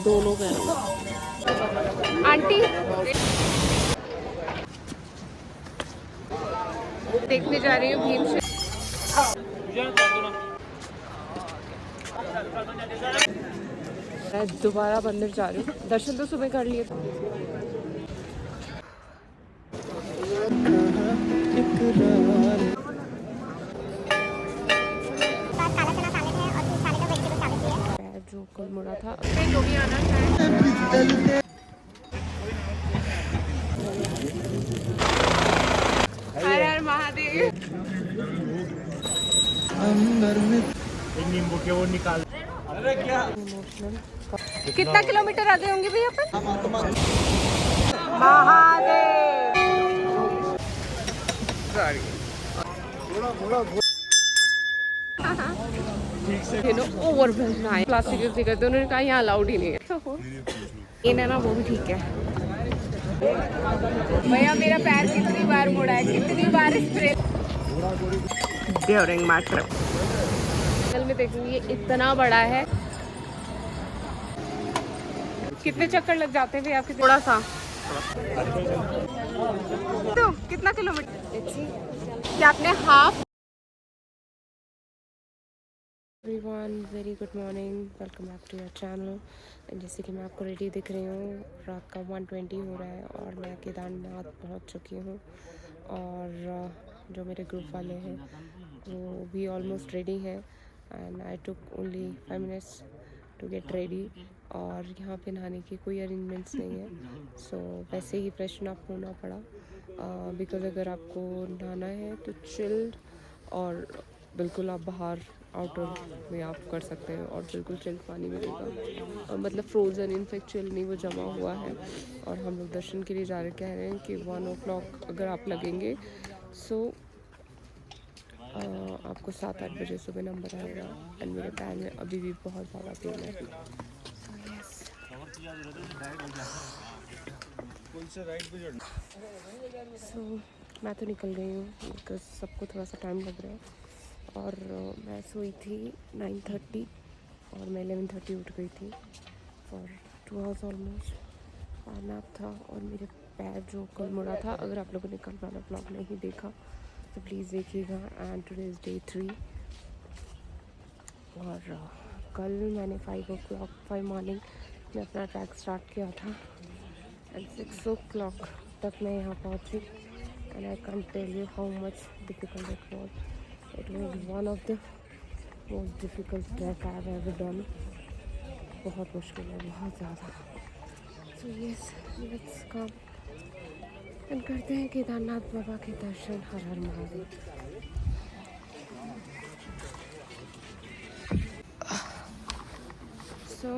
दोनों का है। आंटी देखने जा रही हूँ भीमशेन। मैं दोबारा मंदिर जा रही हूँ। दर्शन तो सुबह कर लिए थे। जो कल मुड़ा था जो भी आना चाहे। हर हर महादेव। अंदर में नींबू के वो निकाल। अरे क्या इमोशनल। कितना किलोमीटर आगे होंगे भैया पर? महादेव। ओवर प्लास्टिक यूज नहीं करते, उन्होंने कहा यहाँ अलाउड ही नहीं है। इन है ना वो भी ठीक है। भैया मेरा पैर कितनी बार मुड़ा है, कितनी बार ड्यूरिंग माय ट्रिप। कल में देखूंगी इतना बड़ा है। कितने चक्कर लग जाते हैं भैया आपके? थोड़ा सा। तो कितना किलोमीटर? क्या आपने half? Everyone very good morning, welcome back to your channel. जैसे कि मैं आपको रेडी दिख रही हूँ, रात का 1:20 हो रहा है और मैं केदारनाथ पहुँच चुकी हूँ। और जो मेरे ग्रुप वाले हैं वो भी ऑलमोस्ट रेडी हैं and I took only 5 minutes to get ready. और यहाँ पे नहाने की कोई अरेंजमेंट्स नहीं है, सो वैसे ही फ्रेशन अप होना पड़ा बिकॉज़ अगर आपको नहाना है तो चिल्ड और बिल्कुल आप बाहर आउटर में आप कर सकते हैं और बिल्कुल चिल्ड पानी मिलेगा और मतलब फ्रोज़न इनफेक्ट चिल नहीं, वो जमा हुआ है। और हम लोग दर्शन के लिए जा रहे कह रहे हैं कि 1 o'clock अगर आप लगेंगे सो आपको 7-8 बजे सुबह नंबर आएगा। एंड मेरे पैर में अभी भी बहुत ज़्यादा पेन है। सो मैं तो निकल गई हूँ बिकॉज सबको थोड़ा सा टाइम लग रहा है। और मैं सोई थी 9:30 और मैं 11:30 उठ गई थी फॉर 2 hours ऑलमोस्ट। और नैप था और मेरे पैर जो कल मुड़ा था, अगर आप लोगों ने कल वाला ब्लॉग नहीं देखा तो प्लीज़ देखिएगा। एंड टुडे इज़ डे 3 और कल मैंने 5 मॉर्निंग में अपना ट्रैक स्टार्ट किया था एंड 6 o'clock तक मैं यहाँ पहुँची। And I can tell you how much difficult it was. It was one of the most difficult trek I have ever done. बहुत मुश्किल है, बहुत ज़्यादा। So yes, let's come and करते हैं केदारनाथ बाबा के दर्शन। हर हर महादेव। So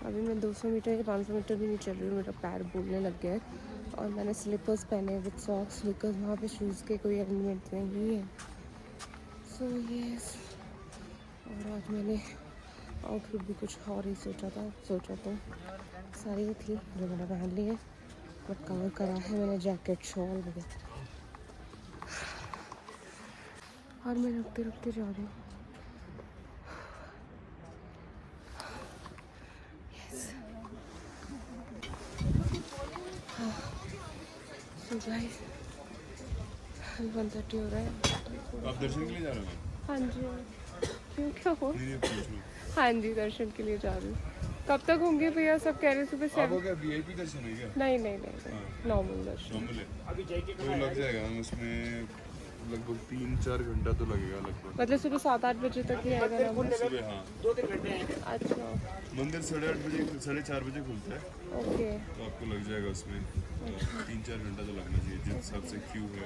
अभी मैं 200 मीटर या 500 मीटर भी नहीं चल रही हूँ, मेरा पैर बोलने लग गया है। और मैंने स्लीपर्स पहने विद सॉक्स बिकॉज वहाँ पे शूज़ के कोई अरेंजमेंट नहीं है। सो यस, और आज मैंने आउटफिट भी कुछ और ही सोचा तो सारी थी जो मैंने पहन ली है, बट कवर करा है मैंने जैकेट शॉल वगैरह। और मैं रुकते रुकते जा रही हूँ। सो गाइस 1:30 हो रहा है। आप दर्शन के लिए जा रहे हो? हाँ जी। क्यों क्या हो? हाँ जी, दर्शन के लिए जा रही हूँ। कब तक होंगे भैया? सब कह रहे सुबह 7। क्या वीआईपी दर्शन है क्या? नहीं, नॉर्मल दर्शन। नॉर्मल है तो लग जाएगा उसमें लगभग 3-4 घंटा तो लगेगा लगभग। मतलब सुबह 7-8 बजे तक ही आएगा ना? सुबह हाँ 2-3 घंटे। अच्छा, मंदिर 8:30 बजे 4:30 बजे खुलता है, ओके। तो आपको लग जाएगा उसमें 3-4 घंटा तो लगना चाहिए जिस हिसाब से क्यू है।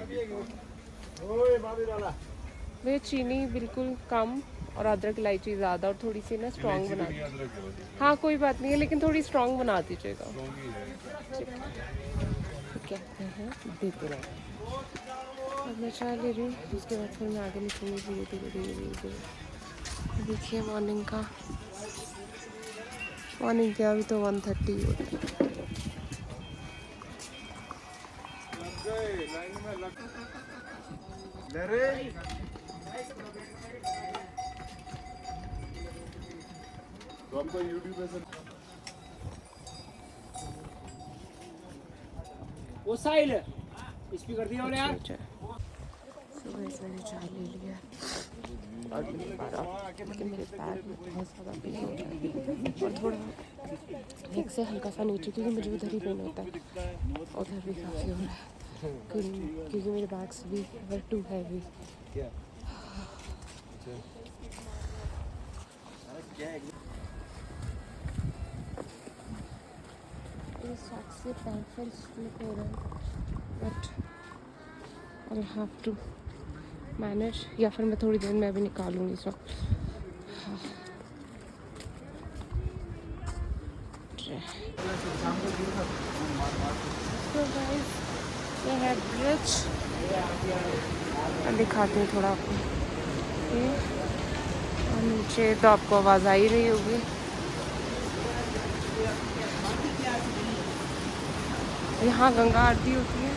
भैया चीनी बिल्कुल कम और अदरक इलायची ज़्यादा और थोड़ी सी ना स्ट्रॉन्ग बना। हाँ कोई बात नहीं है, लेकिन थोड़ी स्ट्रॉन्ग बना दीजिएगा। कहते हैं देते रहे। अब मैं चाय ले रही हूँ, उसके बाद फिर मैं आगे निकलूँगी धीरे धीरे। देखिए मॉर्निंग क्या अभी तो 1:30 हो रही है। तो हमको यूट्यूब पे वो साइल स्पीकर दिया बोले यार। सुबह से मैंने चाय ले लिया और पी पा रहा, क्योंकि मेरे पैर में बहुत ज़्यादा पेन हो रहा है और थोड़ा एक से हल्का सा नीचे, क्योंकि मुझे उधर ही पेन होता है, उधर भी काफ़ी हो रहा है क्योंकि मेरे बैग्स भी वर टू हैवी। इस सॉक्स से पैर पर स्लिप हो रहा है, but I have to manage, या फिर मैं थोड़ी देर में अभी निकालूंगी सॉक्स। तो गाइस ये है ब्रिज, दिखाते हैं थोड़ा आपको ये, और नीचे तो आपको आवाज़ आ ही रही होगी। यहाँ गंगा आरती होती है।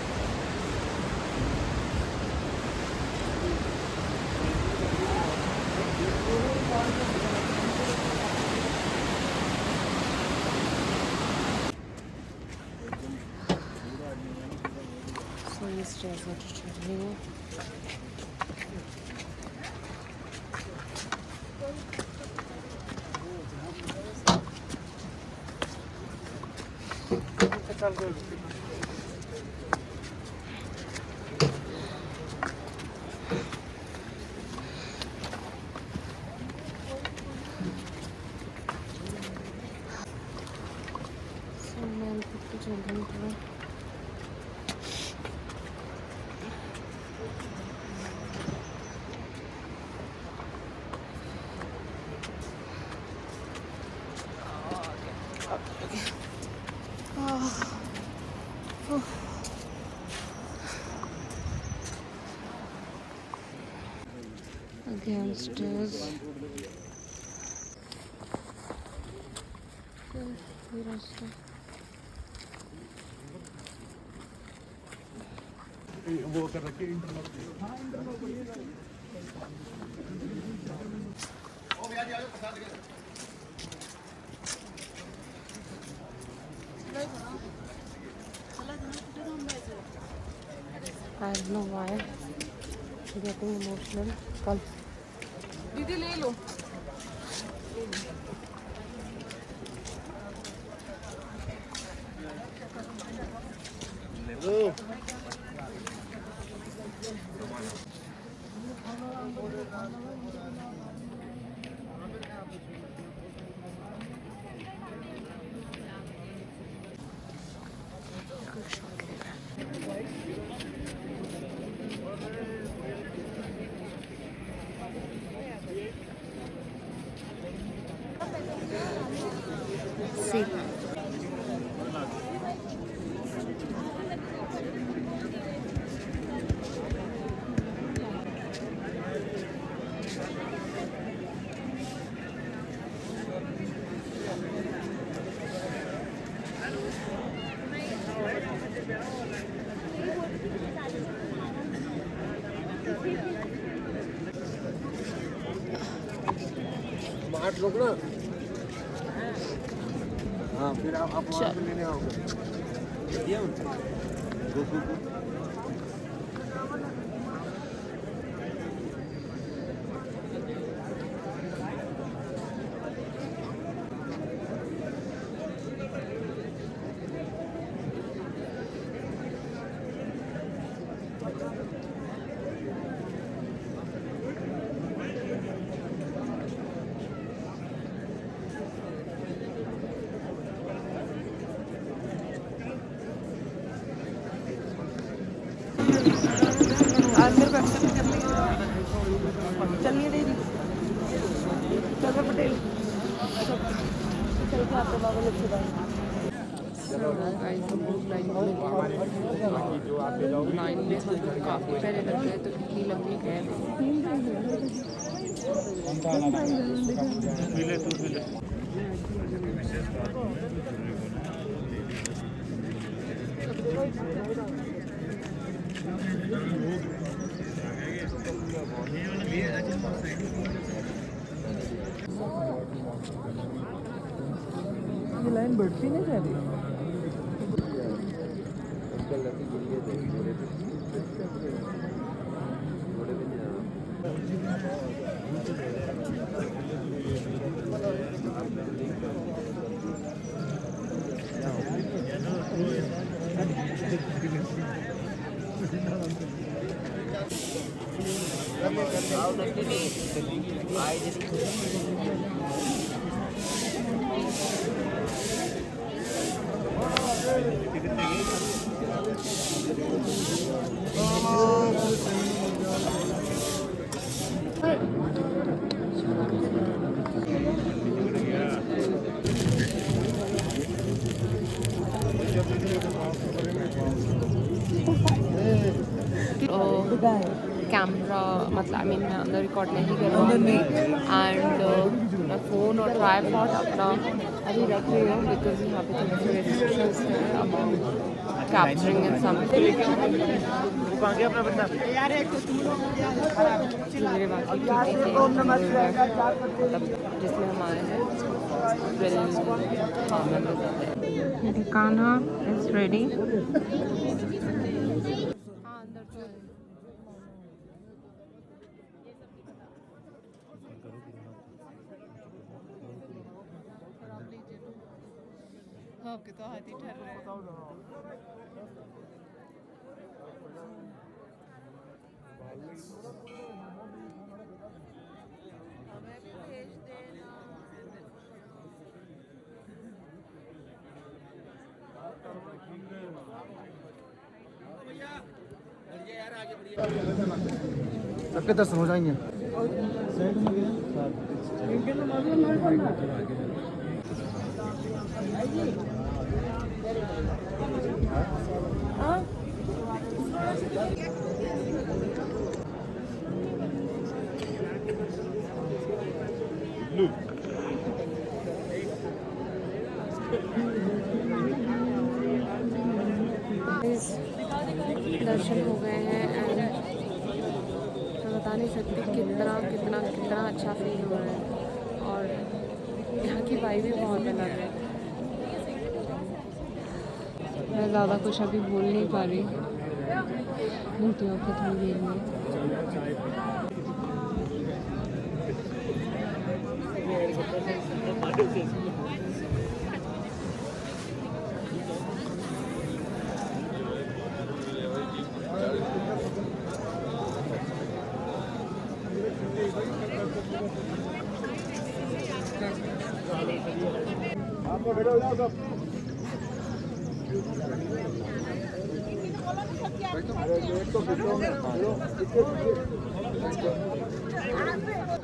तो ये स्टेयर्स है जो चढ़ रही है। मैं तो चल रही हूँ। Again stairs. ये रास्ता वो कर रखे interlock. I don't know why I'm getting emotional. कल दीदी ले लो। See. आठ लोग ना। हाँ फिर आप वहाँ पे लेने आओगे। चलिए दीदी चलो पटेल चल के आपके बाबा लोग लाइन में काफ़ी पहले लग गए, तो कितनी लंबी है। ये लाइन बढ़ती नहीं जा रही। निकल जाती गुड़िया थे घोड़े पे नहीं जाना। कैमरा मतलब आई मीन मैं अंदर रिकॉर्ड नहीं कर रही एंड मैं फ़ोन और ट्राईपॉड अपना अभी रख रही हूँ बिकॉज यहाँ पे थोड़ी सी रेस्ट्रिक्शंस हैं अबाउट कैप्चरिंग एंड समथिंग। मेरे बाकी मतलब जिसमें हम आए हैं मेरी कान्हा इज रेडी। ओके तो हाथी ठहर रहे हैं। सबके दर्शन हो जाएंगे। दर्शन हो गए हैं एंड मैं बता नहीं सकती कितना कितना कितना अच्छा फील हो रहा है और यहाँ की वाइब भी बहुत अलग है। मैं ज़्यादा कुछ अभी बोल नहीं पा रही, मिलती हूँ आपको थोड़ी देर में।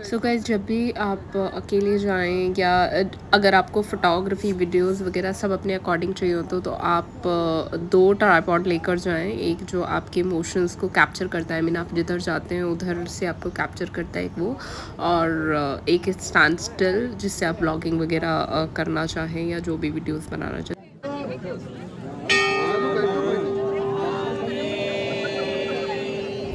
सो गाइस जब भी आप अकेले जाएं या अगर आपको फ़ोटोग्राफी वीडियोस वगैरह सब अपने अकॉर्डिंग चाहिए हो तो आप 2 ट्राइपॉड लेकर जाएं। एक जो आपके इमोशंस को कैप्चर करता है, I मीन आप जिधर जाते हैं उधर से आपको कैप्चर करता है एक वो, और एक स्टैंड स्टिल जिससे आप ब्लॉगिंग वगैरह करना चाहें या जो भी वीडियोस बनाना चाहें।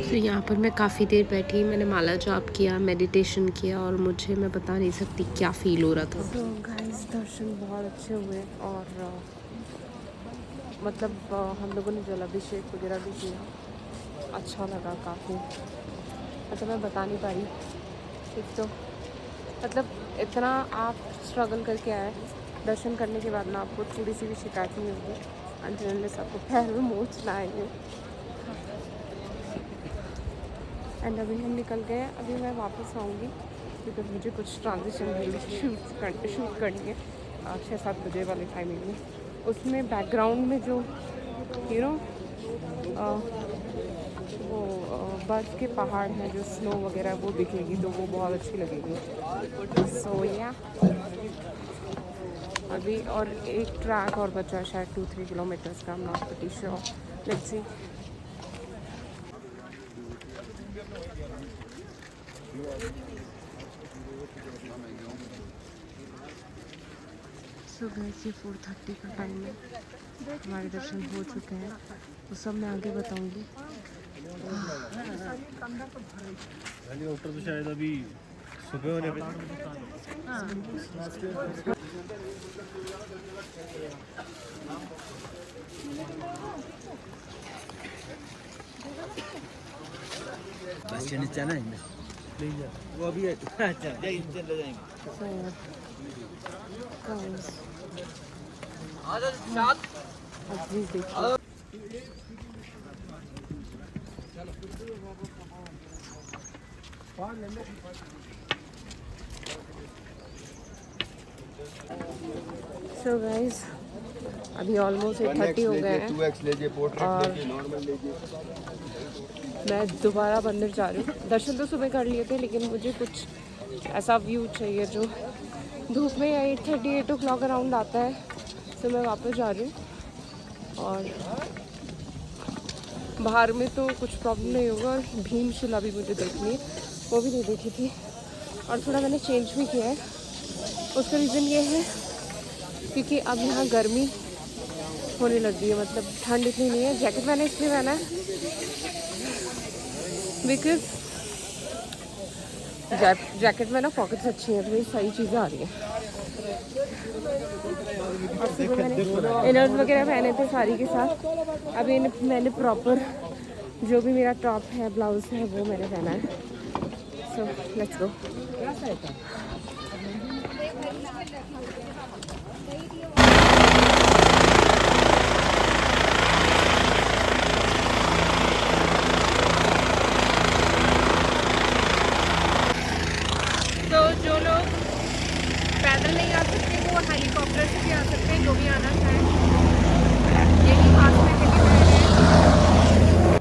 तो यहाँ पर मैं काफ़ी देर बैठी, मैंने माला जाप किया, मेडिटेशन किया और मुझे मैं बता नहीं सकती क्या फ़ील हो रहा था। तो गाइस दर्शन बहुत अच्छे हुए और मतलब हम लोगों ने जलाभिषेक वगैरह भी किया, अच्छा लगा काफ़ी। मतलब मैं बता नहीं पा रही, एक तो मतलब इतना आप स्ट्रगल करके आए, दर्शन करने के बाद ना आपको थोड़ी सी भी शिकायत नहीं होगी अनलेस आपको पैर में मोच ना आएंगे। एंड अभी हम निकल गए, अभी मैं वापस आऊँगी बिकॉज मुझे कुछ ट्रांजिशन शूट करनी है 6-7 बजे वाले टाइमिंग में। उसमें बैकग्राउंड में जो वो बर्फ़ के पहाड़ हैं, जो स्नो वगैरह वो दिखेगी तो वो बहुत अच्छी लगेगी। सो या अभी और एक ट्रैक और बचा है शायद 2-3 किलोमीटर्स का, not pretty sure, let's see. So gas ये 4:30 का टाइम है, हमारे दर्शन हो चुके हैं, वो सब मैं आगे बताऊंगी। हेलीकॉप्टर तो शायद अभी सुबह होने पे बस चले जाना है वो अभी अच्छा चले जाएंगे प्लीज देखिए सो गाइस अभी ऑलमोस्ट 8:30 हो गए हैं 2x लीजिए, पोर्ट्रेट और लीजिए, नॉर्मल लीजिए। मैं दोबारा मंदिर जा रही हूँ। दर्शन तो सुबह कर लिए थे लेकिन मुझे कुछ ऐसा व्यू चाहिए जो धूप में 8:30 8 o'clock अराउंड आता है। तो मैं वापस जा रही हूँ और बाहर में तो कुछ प्रॉब्लम नहीं होगा। और भीमशिला भी मुझे देखनी है, वो भी नहीं देखी थी। और थोड़ा मैंने चेंज भी किया है, उसका रीज़न ये है क्योंकि अब यहाँ गर्मी होने लग गई है, मतलब ठंड इतनी नहीं है। जैकेट मैंने इसलिए पहना है बिकॉज जैकेट में ना पॉकेट्स अच्छी हैं, तो मेरी सारी चीज़ें आ रही हैं। और सुबह मैंने इनर्स वगैरह पहने थे साड़ी के साथ। अभी मैंने प्रॉपर जो भी मेरा टॉप है, ब्लाउज है, वो मैंने पहना है। So let's go. तो जो लोग पैदल नहीं आ सकते वो हेलीकॉप्टर से भी आ सकते हैं, जो भी आना चाहें। यही पास में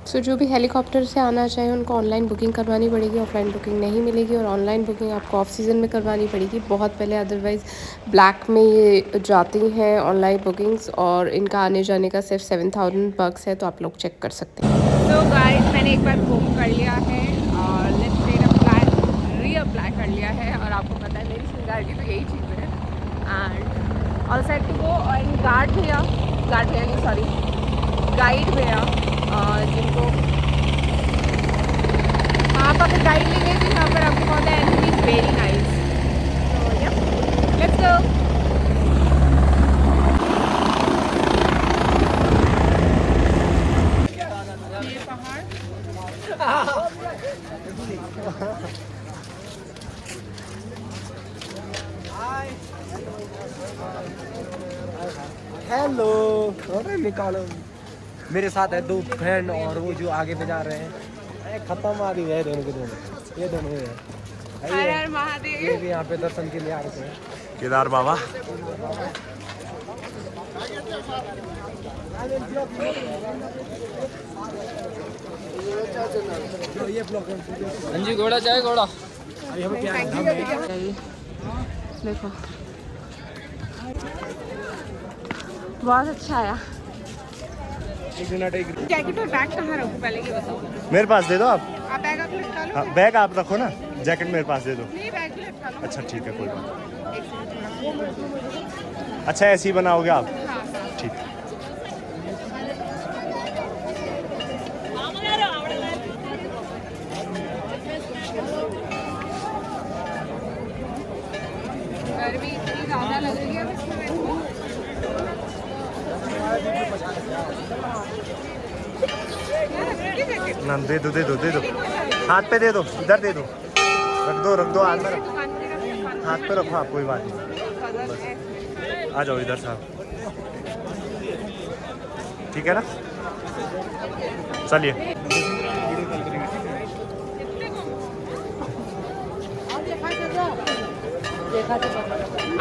सो जो भी हेलीकॉप्टर से आना चाहे उनको ऑनलाइन बुकिंग करवानी पड़ेगी, ऑफलाइन बुकिंग नहीं मिलेगी। और ऑनलाइन बुकिंग आपको ऑफ सीज़न में करवानी पड़ेगी बहुत पहले, अदरवाइज़ ब्लैक में ये जाती हैं ऑनलाइन बुकिंग्स। और इनका आने जाने का सिर्फ $7,000 है, तो आप लोग चेक कर सकते हैं। सो गाइस मैंने एक बार बुक कर लिया है और लेट्स से रीअप्लाई कर लिया है। और आपको पता है मेरी श्रृंगार की तो यही चीज़ है। And all set to go. And guide भैया नहीं, सॉरी गाइड भैया, जिनको आप अगर गाइड लेंगे तो यहाँ पर आपको बहुत है एंड इज वेरी नाइस। तो या लेट्स गो। ये पहाड़ हेलो, अरे निकालो। मेरे साथ है 2 फ्रेंड और वो जो आगे पे जा रहे हैं। खत्म आ गई है दोनों के दोनों, ये दोनों है। हर हर महादेव। ये भी यहाँ पे दर्शन के लिए आ रहे हैं। केदार बाबा। ये ब्लॉक हाँ जी, घोड़ा चाहे घोड़ा। देखो बहुत अच्छा आया। जैकेट और बैग कहाँ रखूं पहले ये बताओ। मेरे पास दे दो आप। बैग आप लटका लो। हाँ, बैग आप रखो ना, जैकेट मेरे पास दे दो। नहीं बैग भी लटका लो। अच्छा ठीक है, कोई बात नहीं। अच्छा ऐसे ही बनाओगे आप? ठीक है। गर्मी इतनी ज़्यादा लग रही है ना दे दो दे दो दे दो, हाथ पे दे दो, इधर दे दो, रख दो हाथ में रखो, हाथ पे रखो आप, कोई बात नहीं। बस आ जाओ इधर साहब, ठीक है ना? चलिए।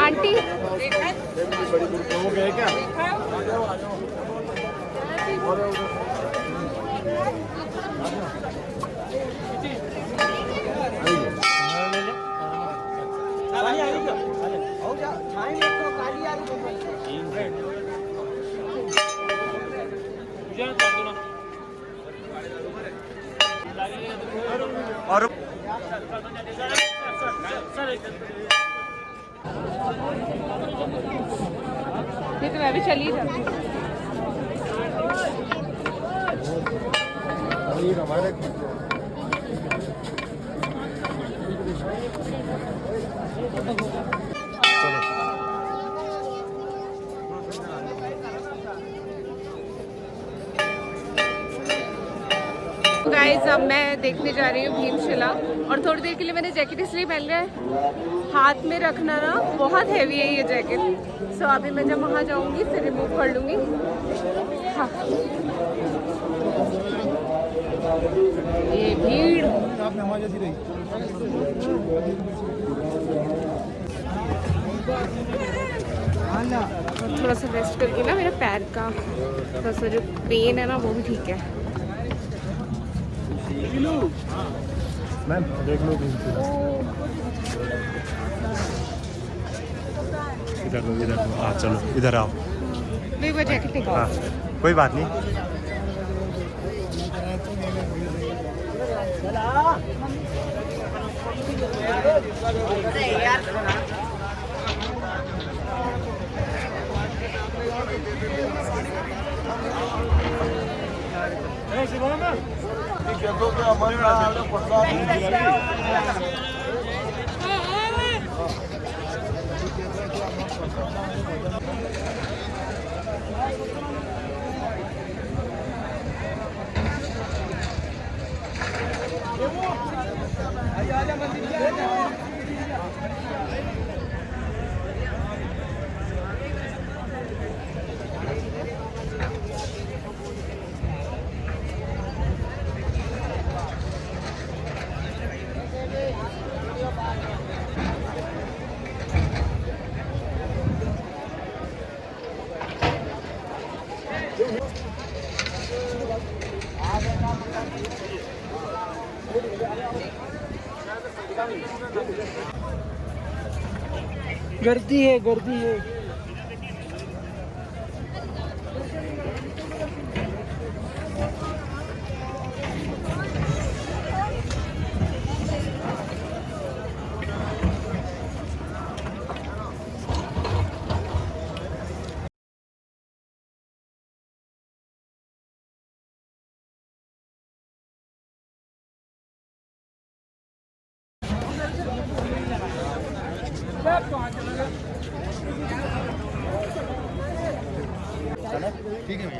आंटी हो गए क्या? और ये तो मैं भी चली जाती हूँ। गाइस अब मैं देखने जा रही हूँ भीमशिला और थोड़ी देर के लिए मैंने जैकेट इसलिए पहन लिया है, हाथ में रखना ना बहुत हैवी है ये जैकेट। सो अभी मैं जब वहाँ जाऊँगी फिर रिमूव कर लूँगी। हाँ ये भीड़ थोड़ा सा रेस्ट करके ना मेरा पैर का थोड़ा सा जो पेन है ना वो भी ठीक है। मैम देख लो इधर दो हाँ चलो इधर आओ। मेरी वो जैकेट निकाल। हाँ कोई बात नहीं। गर्दी है गर्दी है।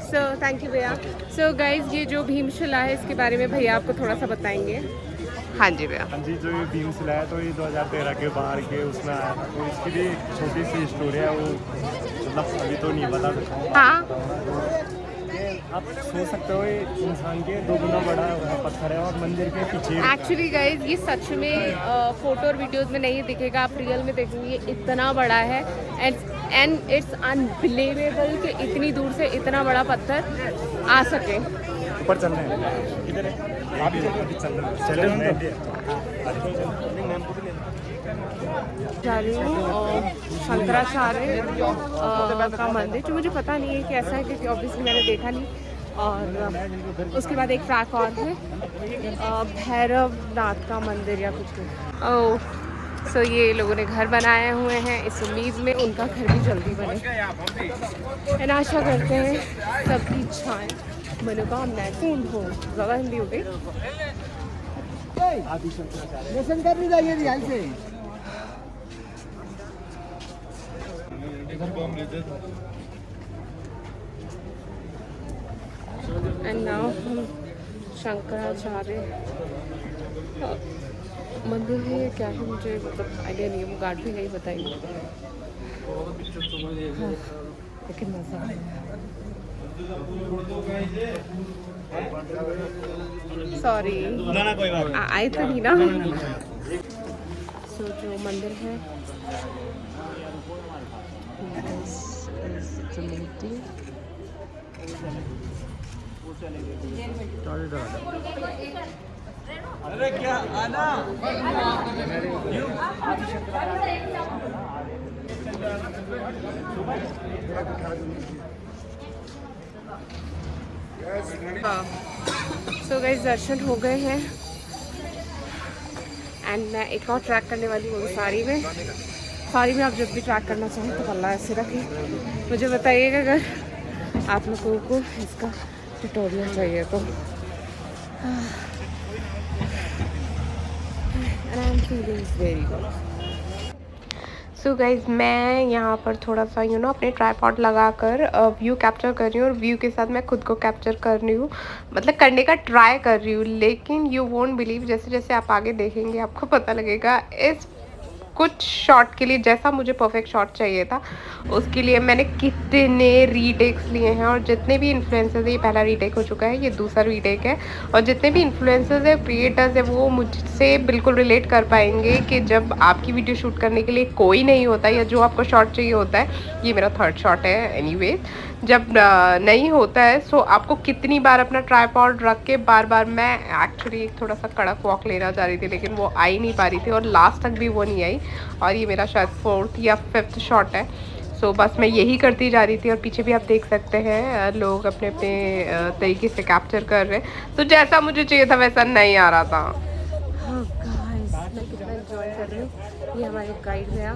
सो थैंक यू भैया। सो गाइज ये जो भीमशिला है इसके बारे में भैया आपको थोड़ा सा बताएंगे। हाँ जी भैया। हाँ जी, जो ये भीमशिला है तो ये 2013 के बाहर के उसमें आया था, तो इसकी भी छोटी सी स्टोरी है, वो मतलब अभी तो नहीं बता सकता हूँ। हाँ आप सोच सकते हो ये इंसान के 2 गुना बड़ा पत्थर है और मंदिर के पीछे। एक्चुअली गाइज ये सच में फोटो और वीडियोस में नहीं दिखेगा, आप रियल में देखेंगे ये इतना बड़ा है एंड इट्स अनबिलीवेबल कि इतनी दूर से इतना बड़ा पत्थर आ सके। ऊपर चल रहे हैं, इधर है, आप भी चल रहे जा रही हूँ शंकराचार्य का मंदिर, जो मुझे पता नहीं है कैसा है क्योंकि ऑब्वियसली मैंने देखा नहीं। और उसके बाद एक ट्रैक और है भैरव नाथ का मंदिर या कुछ। ओह सो ये लोगों ने घर बनाए हुए हैं इस उम्मीद में उनका घर भी जल्दी बने। एंड आशा करते हैं सबकी इच्छाएं मनोकामनाएं पूर्ण हो। ज़्यादा हिंदी हो गई। दर्शन करने जाइए ध्यान से। एंड नाउ हम शंकराचार्य मंदिर है क्या है मुझे मतलब आइडिया नहीं है, वो गार्ड भी नहीं बताएंगे। हाँ, लेकिन मज़ा सॉरी ना कोई बात आए तो नहीं ना। सो जो मंदिर है अरे क्या आना सो गाइस दर्शन हो गए हैं एंड मैं एक और ट्रैक करने वाली हूँ सारी में आप जब भी ट्रैक करना चाहें तो अल्लाह ऐसे रखें। मुझे बताइएगा अगर आप लोगों को इसका ट्यूटोरियल चाहिए तो। And I'm feeling very good. So guys मैं यहाँ पर थोड़ा सा अपने ट्राईपॉड लगाकर व्यू कैप्चर कर रही हूँ और व्यू के साथ मैं खुद को कैप्चर कर रही हूँ, मतलब करने का ट्राई कर रही हूँ। लेकिन यू वोंट बिलीव, जैसे जैसे आप आगे देखेंगे आपको पता लगेगा इस कुछ शॉट के लिए जैसा मुझे परफेक्ट शॉट चाहिए था उसके लिए मैंने कितने रीटेक्स लिए हैं। और जितने भी इन्फ्लुएंसर्स है, ये पहला रीटेक हो चुका है, ये दूसरा रीटेक है। और जितने भी इन्फ्लुएंसर्स है, क्रिएटर्स है, वो मुझसे बिल्कुल रिलेट कर पाएंगे कि जब आपकी वीडियो शूट करने के लिए कोई नहीं होता या जो आपको शॉट चाहिए होता है, ये मेरा थर्ड शॉट है एनीवेज, जब नहीं होता है सो आपको कितनी बार अपना ट्राईपॉड रख के बार बार, मैं एक्चुअली एक थोड़ा सा कड़क वॉक लेना चाह रही थी लेकिन वो आ ही नहीं पा रही थी और लास्ट तक भी वो नहीं आई। और ये मेरा शायद 4th या 5th शॉट है। सो बस मैं यही करती जा रही थी और पीछे भी आप देख सकते हैं लोग अपने अपने तरीके से कैप्चर कर रहे हैं। तो जैसा मुझे चाहिए था वैसा नहीं आ रहा था। मैं कितना एंजॉय कर रही हूँ। ये हमारे गाइड गया,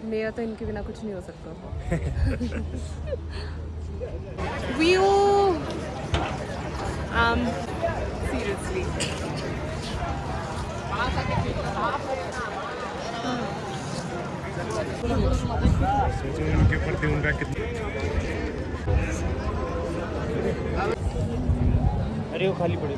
मेरा तो इनके बिना कुछ नहीं हो सकता। व्यू सीरियसली उनके प्रति उनका कितना, अरे वो खाली पड़े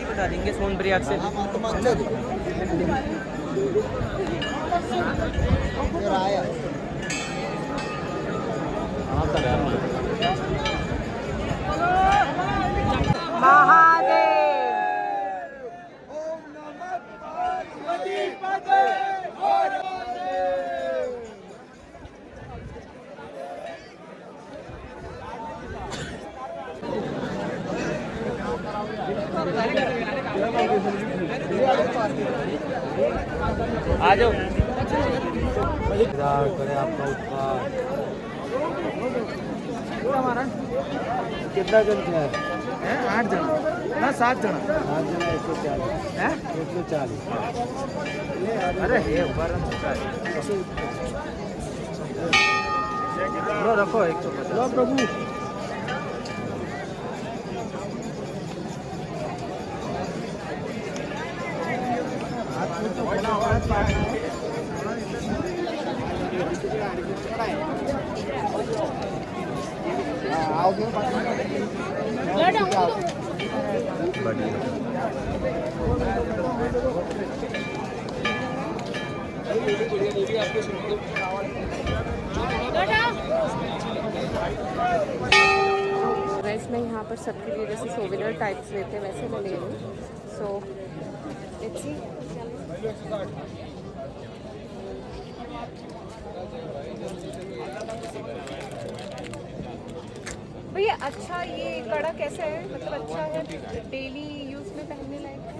बता देंगे सोनप्रयाग से। आ जाओ करें आपका उत्पाद। कितना जन थे? 8 जन ना 7 जन। 7 जन 140 है 140। अरे हे ऊपर रखो 150 प्रभु। गाइस मैं यहाँ पर सबके लिए जैसे सोविनर टाइप्स लेते हैं वैसे मैं ले रही हूँ। So let's see. भैया अच्छा ये कड़ा कैसा है, मतलब अच्छा है, डेली यूज में पहनने लायक है?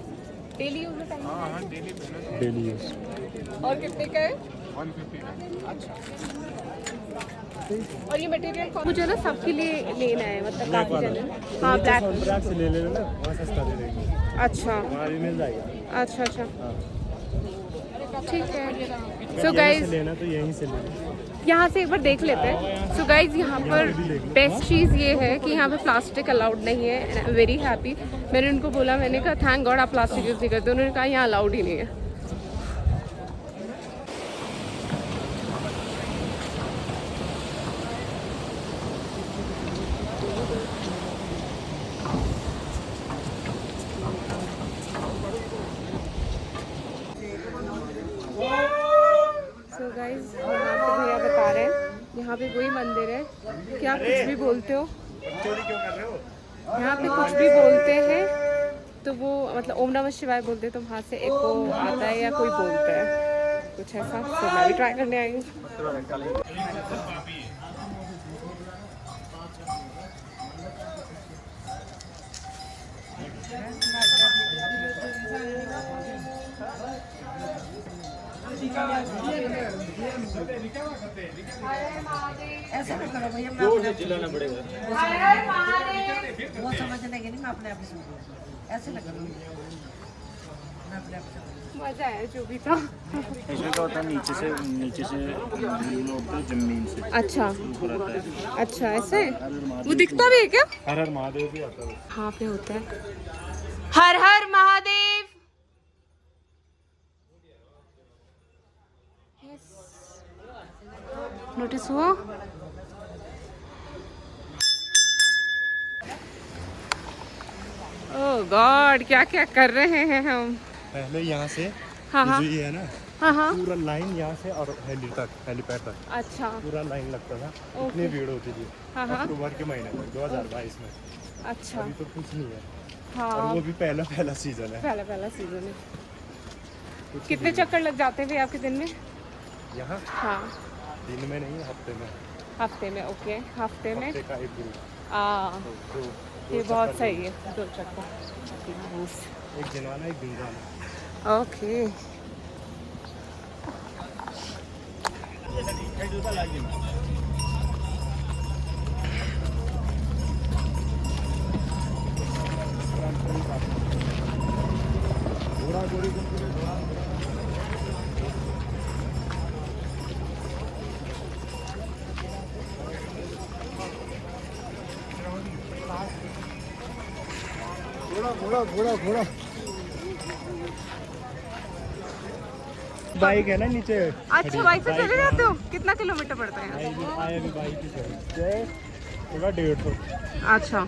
डेली यूज में पहनने लायक है? Daily use. और कितने का है? 150। अच्छा। और ये मटेरियल मुझे ना सबके लिए लेना है, मतलब काफी जने। हाँ ब्लैक से ले लेना, वहाँ सस्ता दे देंगे। अच्छा वहाँ भी मिल जाएगा। अच्छा अच्छा ठीक है। सो यहीं गाइज से लेना तो यहीं से लेना। यहाँ से एक बार देख लेते हैं। सो गाइज यहाँ पर बेस्ट चीज़ ये है कि यहाँ पे प्लास्टिक अलाउड नहीं है and I am very happy. मैंने उनको बोला, मैंने कहा थैंक गॉड आप प्लास्टिक यूज़ नहीं करते। उन्होंने कहा यहाँ अलाउड ही नहीं है। सो गाइज यहाँ पे भैया बता रहे हैं यहाँ पे वही मंदिर है कि आप कुछ भी बोलते हो, चोरी क्यों कर रहे हो? यहाँ पे कुछ भी बोलते हैं तो वो मतलब ओम नमः शिवाय बोलते हैं तो वहाँ से एको आता है या कोई बोलता है कुछ ऐसा। तो मैं भी ट्राई करने आई हूँ। ऐसे ना करो भैया, चिल्लाना पड़ेगा। वो समझ लेंगे नहीं, मैं अपने आप ही सुन, ऐसे ना करो, मैं अपने आप ही सुन। मजा आया जो भी था। इसमें क्या होता है, नीचे से ग्रीन होता है जमीन से अच्छा ऊपर आता है। अच्छा, ऐसे वो दिखता भी है क्या? हर हर महादेव भी आता है। हाँ पे होता है हर हर महादेव। नोटिस हुआ? ओह गॉड, क्या क्या कर रहे हैं हम। पहले यहाँ से हाँ हाँ जो ये है ना, हाँ हाँ। पूरा लाइन यहाँ से और हेलीपैड तक अच्छा पूरा लाइन लगता था। ओके। इतनी भीड़ होती थी हाँ हाँ। अक्टूबर के महीने में 2022 में। अच्छा अभी तो कुछ नहीं है। हाँ, और वो भी पहला सीजन है। पहला सीजन है। कितने चक्कर लग जाते हैं भैया आपके दिन में? यहाँ हाँ दिन में नहीं, हफ्ते में। हफ्ते में, ओके हफ्ते में। हफ्ते का एक ग्रुप। ये बहुत सही है, 2 चक्कर। एक दिन आना, एक दिन जाना। ओके घोड़ा बाइक है ना नीचे। अच्छा, बाइक से चले जाते हो? कितना किलोमीटर पड़ता है? आए भी बाइक ही चले होगा 150। अच्छा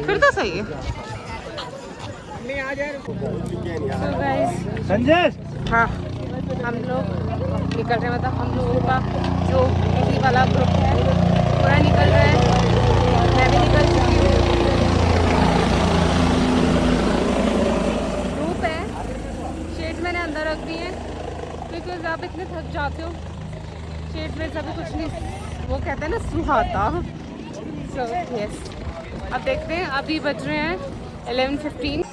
फिर तो सही है। So guys, संजय हाँ हम लोग निकल रहे हैं, मतलब हम लोगों का जो यही वाला ग्रुप है पूरा निकल रहा है। मैं भी निकल चुकी हूँ। ग्रुप है, शेड मैंने अंदर रख दी है बिकॉज आप इतने थक जाते हो, शेड में सभी कुछ नहीं, वो कहते हैं ना सुहाता। सो यस, अब देखते हैं, अभी बज रहे हैं 11:15।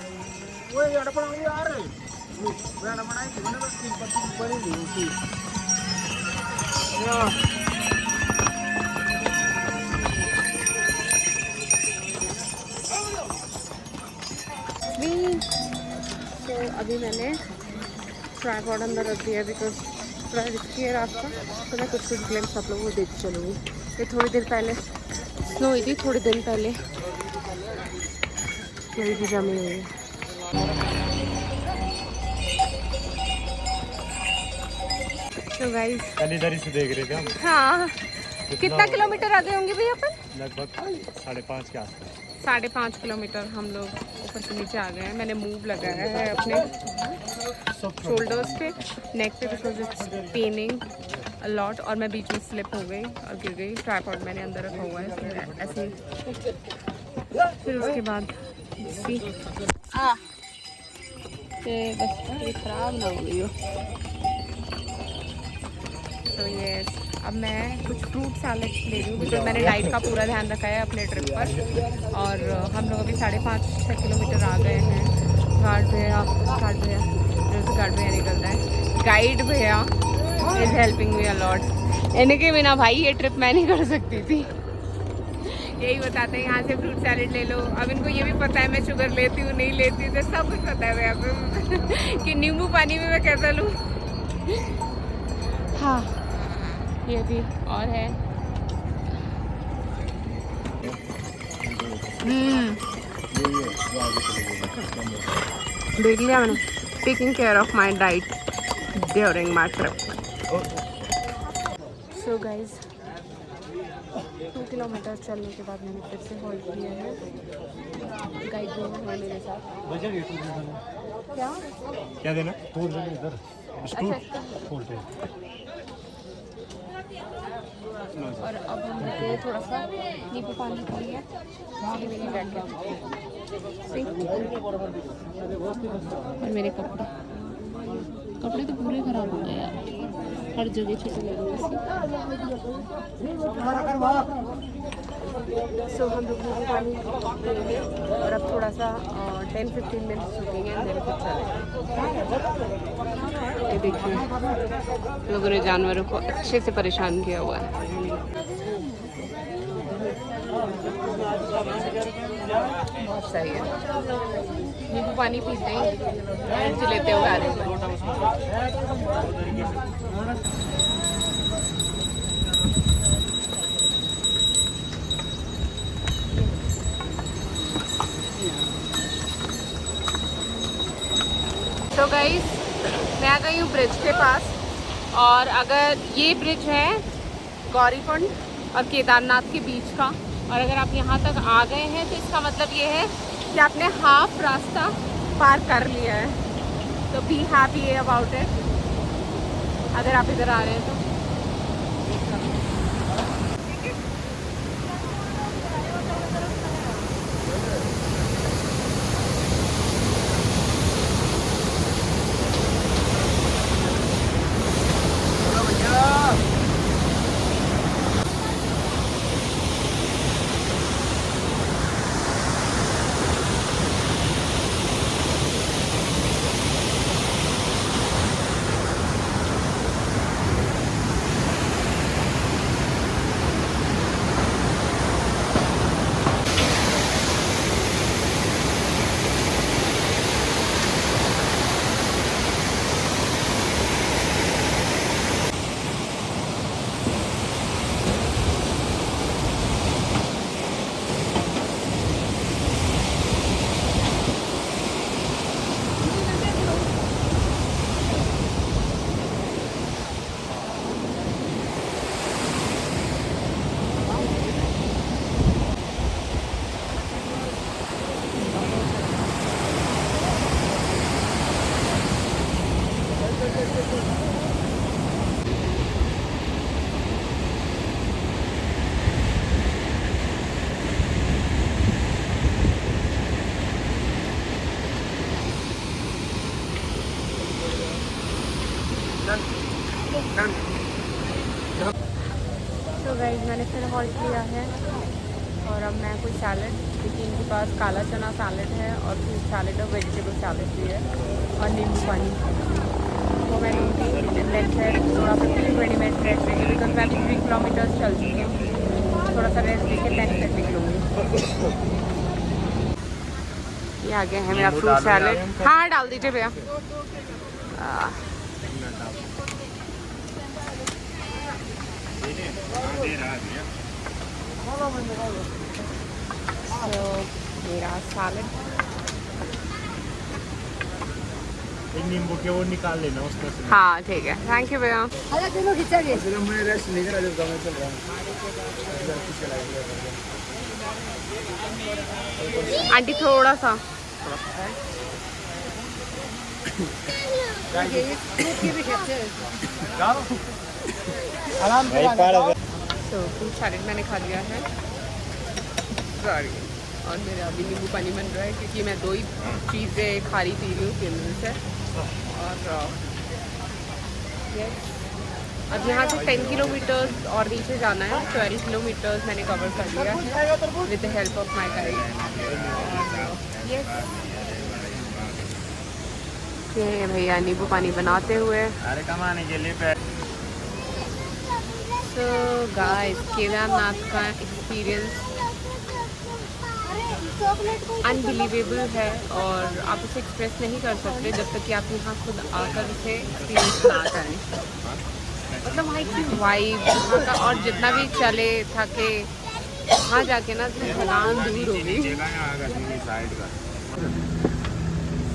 तो अभी मैंने ट्राइपॉड अंदर रख दिया बिकॉज थोड़ा रिस्की है रास्ता, तो मैं कुछ ग्लिम्स आप लोगों को देती चलूँगी। ये थोड़ी देर पहले स्नो हुई थी, थोड़ी दिन पहले यही भी जमी हुई है। तो गाइस कल इधर ही से देख रहे थे हम। हाँ, कितना किलोमीटर आगे होंगे भैया अपन? लगभग 5.5 के आसपास। 5.5 किलोमीटर हम लोग ऊपर से नीचे आ गए हैं। मैंने मूव लगाया है अपने शोल्डर्स पे, नेक पे, because it's paining a lot. और मैं बीच में स्लिप हो गई और गिर गई। ट्राइपॉड मैंने अंदर रखा हुआ है ऐसे ही। फिर उसके बाद बस ये ख़राब ना हो गई हो। तो ये अब मैं कुछ फ्रूट सैलेड ले रही हूँ बिकॉज मैंने डाइट का पूरा ध्यान रखा है अपने ट्रिप पर। और हम लोग अभी 5.5-6 किलोमीटर आ गए हैं। गार्ड भैया निकलता है, गाइड भैया इज हेल्पिंग मी अलॉट। इनके बिना भाई ये ट्रिप मैं नहीं कर सकती थी। यही बताते हैं यहाँ से फ्रूट सैलेड ले लो। अब इनको ये भी पता है मैं शुगर लेती हूँ नहीं लेती हूँ, तो सब कुछ पता है भैया को कि नींबू पानी में मैं कैसा लूँ। हाँ ये भी और है। देख लिया मैंने, taking care of my diet during my trip. So guys 2 kilometre चलने के बाद मैंने फिर से होल्ड किया है। गाइड जो है मेरे साथ। क्या देना? इधर और अब हम गए थोड़ा सा नींबू पानी पी लिया, ये मेरी बैग है। और मेरे कपड़े तो पूरे खराब हो गए यार, हर जगह छींटे लगे। सो हम लोग नींबू पानी पिएंगे और अब थोड़ा सा 10-15 मिनट्स रुकेंगे एंड देन फिर चलेंगे। ये देखिए लोगों ने जानवरों को अच्छे से परेशान किया हुआ है। बहुत सही है। नींबू पानी पीते ही एनर्जी लेते हुए आ रहे हैं। तो गाइस मैं आ गई हूँ ब्रिज के पास, और अगर ये ब्रिज है गौरीकुंड और केदारनाथ के बीच का, और अगर आप यहाँ तक आ गए हैं तो इसका मतलब ये है कि आपने हाफ रास्ता पार कर लिया है। तो बी हैप्पी अबाउट इट अगर आप इधर आ रहे हैं तो। तो गाइस मैंने फिर हॉल्ट किया है, और अब मैं कोई सैलड, क्योंकि इनके पास काला चना सैलड है और फ्रूट सैलड और वेजिटेबल सैलड भी है, और नींबू पानी वो मैं लूँगी। देन फिर थोड़ा 15-20 मिनट रेस्ट लेंगे, बिकॉज मैं अभी 3 किलोमीटर्स चल चुकी हूँ। थोड़ा सा रेस्ट लेके देन फिर निकलूँगी। ये आ गया है मेरा फ्रूट सैलड। हाँ डाल दीजिए भैया। तो मेरा सैलड, एक नींबू के वो निकाल लेना उसमें से। हाँ ठीक है, थैंक यू भैया। मैं रेस्ट लेकर आ जाता हूँ, चल रहा हूँ। आंटी थोड़ा सा आराम से तो फ्रूट सैलड मैंने खा लिया है, और मेरा अभी नींबू पानी बन रहा है, क्योंकि मैं 2 ही चीज़ें खारी पी रही हूँ केमिल से। और अब यहाँ से 10 किलोमीटर्स और नीचे जाना है। 12 किलोमीटर्स मैंने कवर कर लिया है with the help of my guide. ये भैया नींबू पानी बनाते हुए। अरे कमाने के लिए तो गाइस केदारनाथ का एक्सपीरियंस अनबिलीवेबल है, और आप उसे एक्सप्रेस नहीं कर सकते जब तक कि आप यहाँ खुद आकर उसे एक्सपीरियंस ना करें। मतलब वहाँ की वाइब वहाँ का, और जितना भी चले थके वहाँ जाके ना थकान दूर होगी।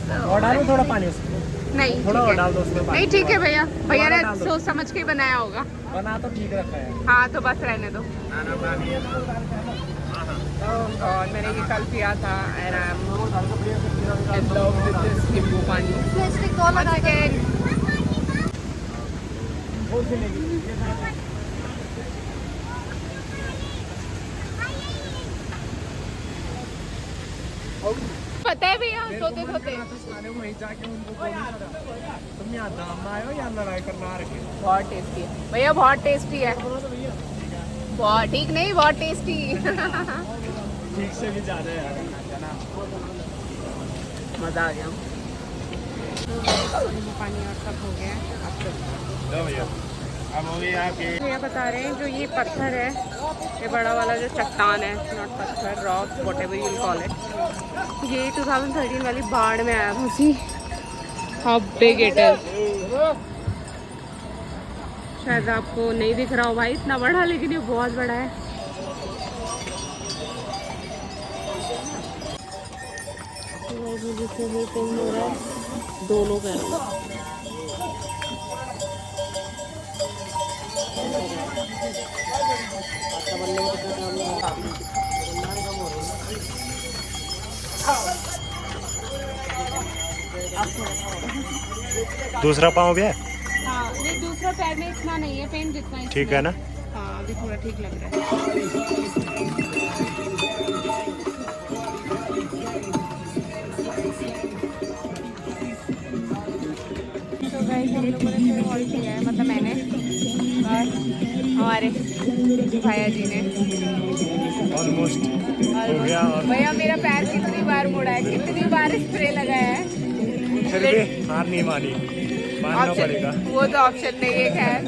और डालो थोड़ा पानी उसमें, नहीं थोड़ा ठीक और है, डाल दो उसमें पानी। नहीं ठीक है भैया, भैया थोड़ा ने डाल दो। सोच समझ के बनाया होगा। बना तो ठीक रखा है। हाँ तो बस रहने दो। और मैंने ये कल पिया था, and I am in love with this नींबू पानी। Once again, पता है भैया सोते सोते वहीं जाके उनको तुम यहाँ दाम आए हो या लड़ाई करना आ रखे? बहुत टेस्टी है भैया, बहुत टेस्टी है। बहुत ठीक नहीं, बहुत टेस्टी। ठीक से भी ज़्यादा है मज़ा आ गया। पानी और सब हो गया है। अब हो गई आपके भैया बता रहे हैं जो ये पत्थर है, ये बड़ा वाला जो चट्टान है, नॉट पत्थर, rock, whatever you call it, ये 2013 वाली बाढ़ में आया था। See how big it is. शायद आपको नहीं दिख रहा हो भाई इतना बड़ा, लेकिन ये बहुत बड़ा है। हो रहा है, दो लोग हैं। दूसरा पाँव भी है, हाँ, ये दूसरा पैर में इतना नहीं है पेन जितना इसमें। ठीक है ना? हाँ, अभी थोड़ा ठीक लग रहा है। तो गाइस हम लोगों ने फिर हॉल किया है, मतलब मैंने और हमारे भैया जी ने। ऑलमोस्ट हो गया। और भैया मेरा पैर कितनी बार मुड़ा है, कितनी बार स्प्रे लगाया है। फिर भी हार नहीं मानी, मानना पड़ेगा। वो तो ऑप्शन नहीं है, खैर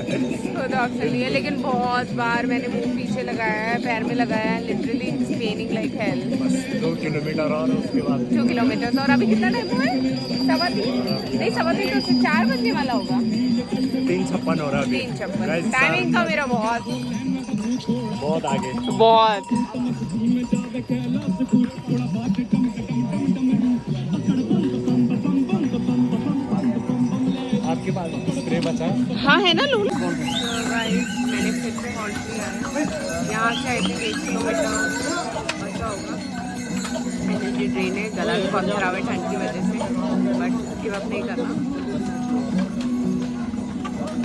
वो तो ऑप्शन नहीं है, लेकिन बहुत बार मैंने मुंह पीछे लगाया है, पैर में लगाया है, literally paining like hell. 2 kilometre और उसके बाद 2 किलोमीटर। और अभी कितना टाइम हुआ है? 3:15 नहीं, 3:15 तो 4 बजने वाला होगा। 3:56 हो रहा है अभी। 3:56 Guys, टाइमिंग का मेरा बहुत बहुत आगे। बहुत। आपके पास स्प्रे बचा है? हाँ है ना लूल। मैंने फिर से हॉल्ट किया है, यहाँ से आई थिंक 1 किलोमीटर बचा होगा। एनर्जी ड्रेन है, गला भी बहुत खराब है ठंड की वजह से, बट गिव अप नहीं करना।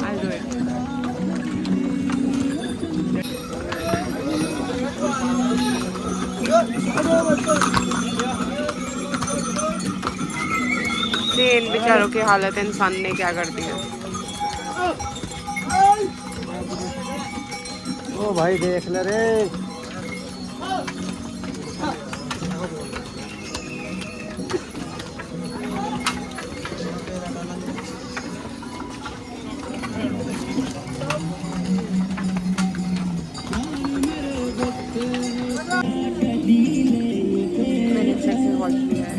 I'll do it. इन बेचारों की हालत इंसान ने क्या कर दिया। ओ भाई देख ले रे। मैंने फिर से हॉल्ट किया है,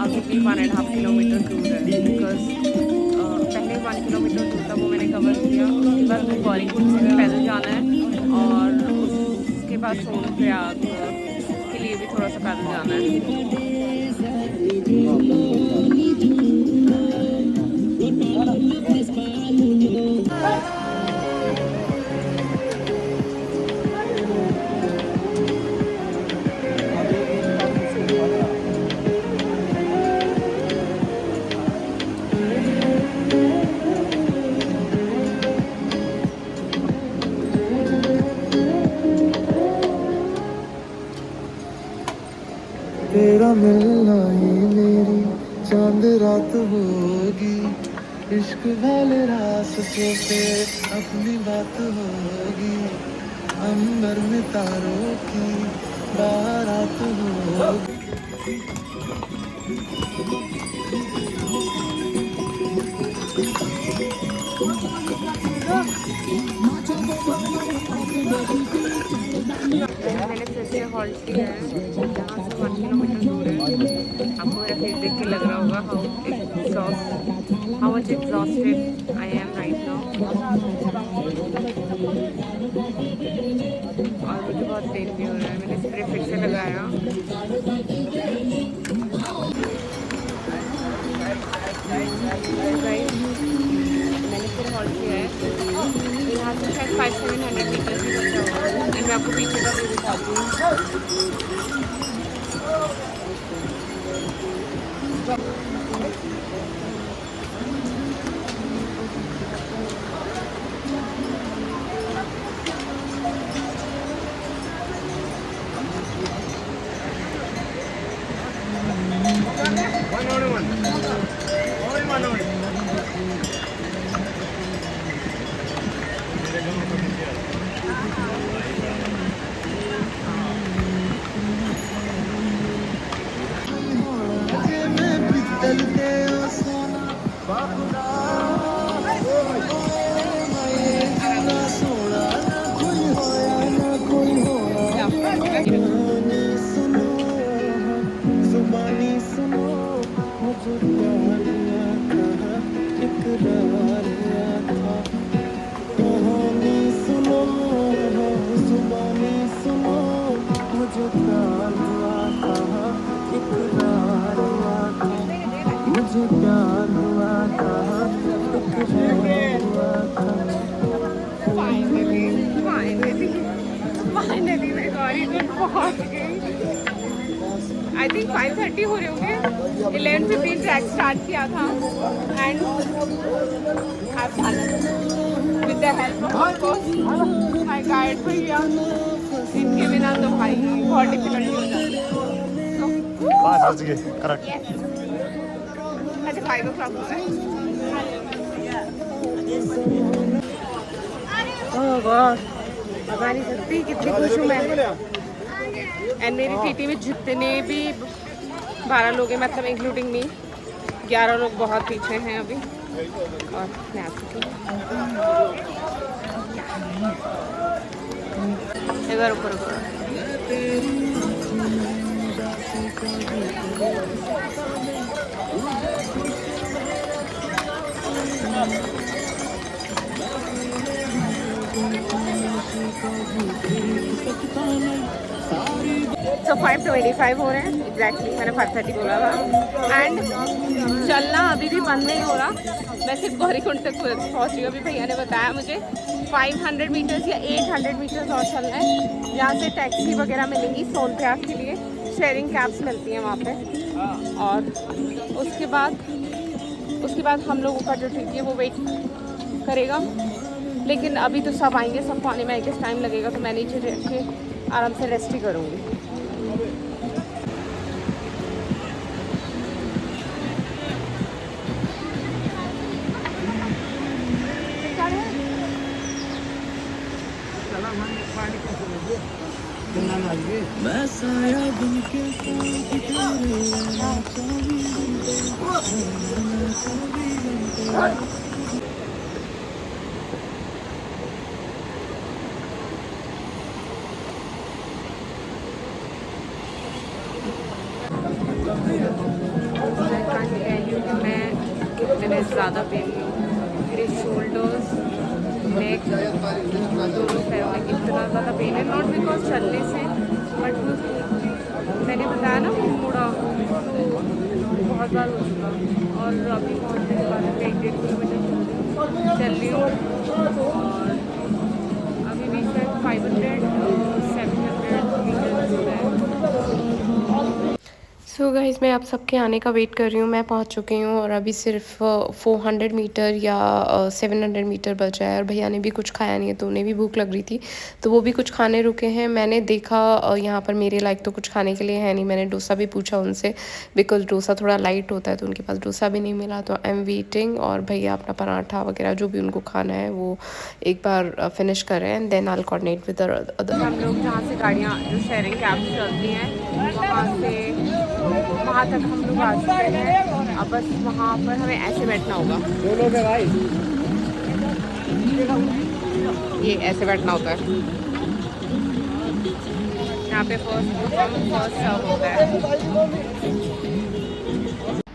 आगे भी 1.5 किलोमीटर दूर है, बिकॉज पहले 1 किलोमीटर दूर था वो मैंने कवर किया। उसके बाद मुझे गौरीकुंड से भी पैदल जाना है, और उसके बाद सोनप्रयाग के लिए भी थोड़ा सा पैदल जाना है। तेरा मिलना ही मेरी चांद रात होगी, इश्क वाले रास्तों पे अपनी बात होगी, अंबर में तारों की बारात होगी। मैंने फिर से हॉल्ट किया है, यहाँ से 1 किलोमीटर दूर है। आपको मेरा फेस देख के लग रहा होगा how much exhausted I am right now. और मुझे बहुत पेन भी हो रहा है, मैंने स्प्रे फिर से लगाया। मैंने फिर हॉल्ट किया है, यहाँ से शायद 500-700 मीटर भी बचा हुआ है, एंड मैं आपको पीछे का भी दिखाती हूँ। जुबानी सुनो मुझे प्यार हुआ था इकरार हुआ था कहानी सुनो जुबानी सुनो मुझे प्यार हुआ था इकरार हुआ था मुझे प्यार हुआ था इकरार हुआ था फाइनली मैं कॉरिडोर पहुंच गई। आई थिंक 5:30 हो रहे होंगे। 11:15 ट्रैक स्टार्ट किया था and with the help of course my guide भैया, इनके बिना तो भाई बहुत डिफिकल्ट हो जाती है। 5 बज गए करेक्ट। अच्छा 5 o'clock हो रहा है। ओह गॉड, बता नहीं सकती कितनी खुश हूँ मैं। एंड मेरी टीटी में जितने भी 12 लोग हैं, मतलब इंक्लूडिंग मी, 11 लोग बहुत पीछे हैं अभी, और मैं आ चुकी हूँ। इधर ऊपर ऊपर तो 5:25 हो रहे हैं एग्जैक्टली। मैंने 5:30 बोला था। एंड चलना अभी भी बंद नहीं हो रहा। मैं सिर्फ गौरीकुंड तक पहुँच रही हूँ। अभी भैया ने बताया मुझे 500 मीटर्स या 800 मीटर्स और चलना है। यहाँ से टैक्सी वगैरह मिलेंगी सोनप्रयाग के लिए, शेयरिंग कैब्स मिलती हैं वहाँ पे। और उसके बाद हम लोगों का जो टीटी है वो वेट करेगा। लेकिन अभी तो सब आएंगे, सबको आने में एक टाइम लगेगा, तो मैं नीचे रह के आराम से रेस्ट ही करूँगी। मैं साया बन के मैं कितने ज़्यादा पेन हूँ। मेरे शोल्डर्स, नेक, दोनों पैरों में इतना ज़्यादा पेन है। नॉट बिकॉज चलने से, बट मैंने बताया ना मुड़ा, तो बहुत बार हो चुका। और अभी पहुँचने के बाद मैं 1-1.5 किलोमीटर चल रही हूँ। और अभी भी शायद 500-700 मीटर्स है। सो गाइस, मैं आप सबके आने का वेट कर रही हूँ। मैं पहुँच चुकी हूँ और अभी सिर्फ 400 मीटर या 700 मीटर बचा है। और भैया ने भी कुछ खाया नहीं है, तो उन्हें भी भूख लग रही थी, तो वो भी कुछ खाने रुके हैं। मैंने देखा यहाँ पर मेरे लायक तो कुछ खाने के लिए है नहीं। मैंने डोसा भी पूछा उनसे, बिकॉज डोसा थोड़ा लाइट होता है, तो उनके पास डोसा भी नहीं मिला। तो आई एम वेटिंग, और भैया अपना पराठा वगैरह जो भी उनको खाना है वो एक बार फिनिश करें, and then I will coordinate with other. हम लोग जहाँ से गाड़ियाँ जो शेयरिंग कैब्स चलती हैं वहाँ तक हम लोग आ चुके हैं। अब बस वहाँ पर हमें ऐसे बैठना होगा। ये ऐसे बैठना होता है। यहाँ पे फर्स्ट सर्व होता है।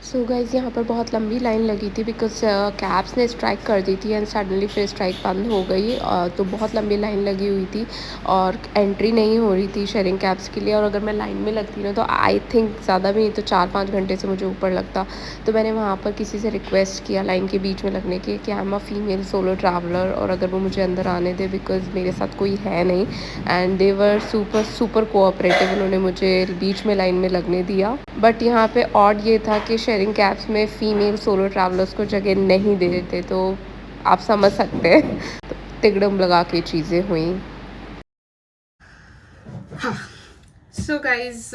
सो गाइज़, यहाँ पर बहुत लंबी लाइन लगी थी, बिकॉज कैब्स ने स्ट्राइक कर दी थी, एंड सडनली फिर स्ट्राइक बंद हो गई। तो बहुत लंबी लाइन लगी हुई थी और एंट्री नहीं हो रही थी शेयरिंग कैब्स के लिए। और अगर मैं लाइन में लगती ना, तो आई थिंक ज़्यादा भी नहीं तो 4-5 घंटे से मुझे ऊपर लगता। तो मैंने वहाँ पर किसी से रिक्वेस्ट किया लाइन के बीच में लगने की, कि I am a female solo traveller, और अगर वो मुझे अंदर आने दे, बिकॉज मेरे साथ कोई है नहीं। And they were super cooperative, उन्होंने मुझे बीच में लाइन में लगने दिया। बट यहाँ पे ऑड ये था कि शेयरिंग कैब्स में फ़ीमेल सोलो ट्रैवलर्स को जगह नहीं दे देते, तो आप समझ सकते हैं। तो तिगड़म लगा के चीज़ें हुई। हाँ, सो गाइज,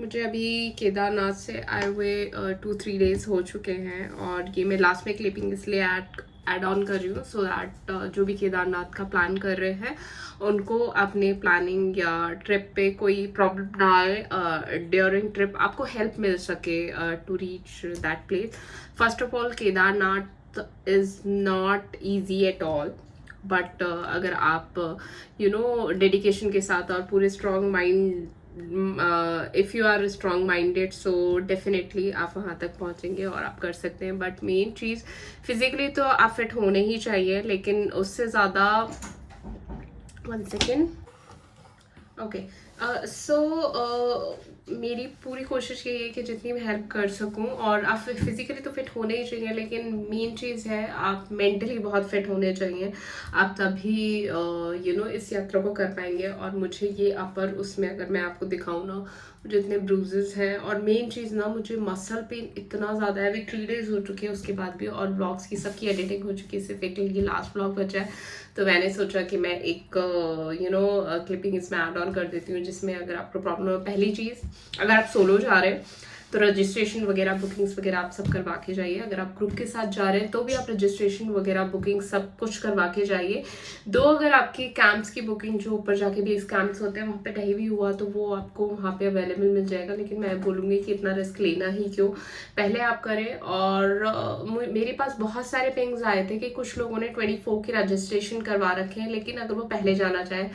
मुझे अभी केदारनाथ से आए हुए 2-3 डेज़ हो चुके हैं, और ये मैं लास्ट में क्लिपिंग इसलिए ऐड ऐड ऑन कर रही हूँ सो दैट जो भी केदारनाथ का प्लान कर रहे हैं उनको अपने प्लानिंग या ट्रिप पे कोई प्रॉब्लम ना आए, ड्यूरिंग ट्रिप आपको हेल्प मिल सके to reach that place. First of all Kedarnath is not easy at all, but अगर आप डेडिकेशन के साथ और पूरे strong mind, if you are strong minded so definitely आप वहाँ तक पहुँचेंगे और आप कर सकते हैं. बट मेन चीज़ फिजिकली तो आप फिट होने ही चाहिए, लेकिन उससे ज़्यादा 1 सेकेंड. ओके, सो मेरी पूरी कोशिश यही है कि जितनी मैं हेल्प कर सकूं, और आप फिजिकली तो फिट होने ही चाहिए, लेकिन मेन चीज़ है आप मेंटली बहुत फिट होने चाहिए. आप तभी इस यात्रा को कर पाएंगे. और मुझे ये अपर उसमें अगर मैं आपको दिखाऊं ना, मुझे इतने ब्रूजेस हैं, और मेन चीज़ ना मुझे मसल पेन इतना ज़्यादा है. अभी 3 days हो चुके हैं उसके बाद भी, और ब्लॉग्स की सबकी एडिटिंग हो चुकी है, सिर्फ एक ये लास्ट ब्लॉग बचा है. तो मैंने सोचा कि मैं एक क्लिपिंग इसमें ऐड ऑन कर देती हूँ, जिसमें अगर आपको प्रॉब्लम हो. पहली चीज़, अगर आप सोलो जा रहे हैं तो रजिस्ट्रेशन वगैरह बुकिंग्स वगैरह आप सब करवा के जाइए. अगर आप ग्रुप के साथ जा रहे हैं तो भी आप रजिस्ट्रेशन वगैरह बुकिंग सब कुछ करवा के जाइए. अगर आपकी कैंप्स की बुकिंग, जो ऊपर जाके भी इस कैंप्स होते हैं वहाँ पे कहीं भी हुआ तो वो आपको वहाँ पे अवेलेबल मिल जाएगा. लेकिन मैं बोलूँगी कि इतना रिस्क लेना ही क्यों, पहले आप करें. और मेरे पास बहुत सारे पिंग्स आए थे कि कुछ लोगों ने 24 की रजिस्ट्रेशन करवा रखे हैं, लेकिन अगर वो पहले जाना चाहें